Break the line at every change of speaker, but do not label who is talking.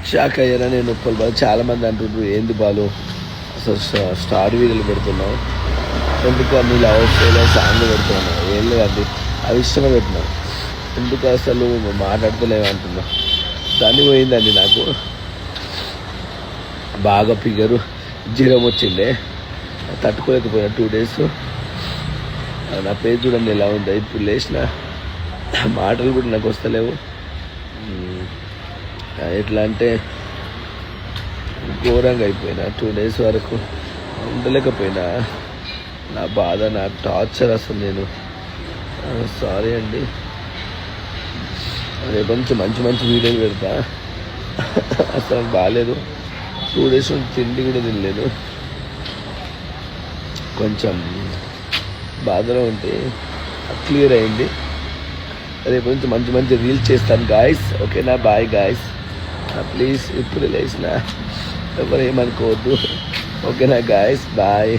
Shock అయ్యారా నేను ఉప్పల్ బాలు. చాలామంది అంటుండ్రు ఏంది బాలు అసలు స్టార్ వీడియోలు పెడుతున్నావు, ఎందుకు అన్ని లవ్ స్టైల్ సాంగ్ పెడుతున్నావు? ఏం లేదండి, అవి ఇష్టమే పెట్టినావు, ఎందుకు అసలు మాట్లాడతలేవు అంటున్నా. దాన్ని పోయిందండి నాకు బాగా ఫిగరు, జ్వరం వచ్చిండే, తట్టుకోలేకపోయినా 2 days. నా పేరు చూడండి ఎలా ఉందో, ఇప్పుడు లేచిన మాటలు కూడా నాకు వస్తలేవు. ఎట్లా అంటే ఘోరంగా అయిపోయినా, 2 days వరకు ఉండలేకపోయినా. నా బాధ, నా టార్చర్ అసలు. నేను సారీ అండి, రేపు నుంచి మంచి మంచి వీడియోలు పెడతా. అసలు బాగాలేదు, 2 days నుంచి తిండి కూడా తినలేదు, కొంచెం బాధలో ఉంటే క్లియర్ అయింది. రేపు నుంచి మంచి మంచి రీల్స్ చేస్తాను గాయస్, ఓకేనా? బాయ్ గాయస్, ప్లీజ్ ఇప్పుడు లేచిన ఎవరు ఏమనుకోవద్దు, ఓకేనా గాయస్? బాయ్.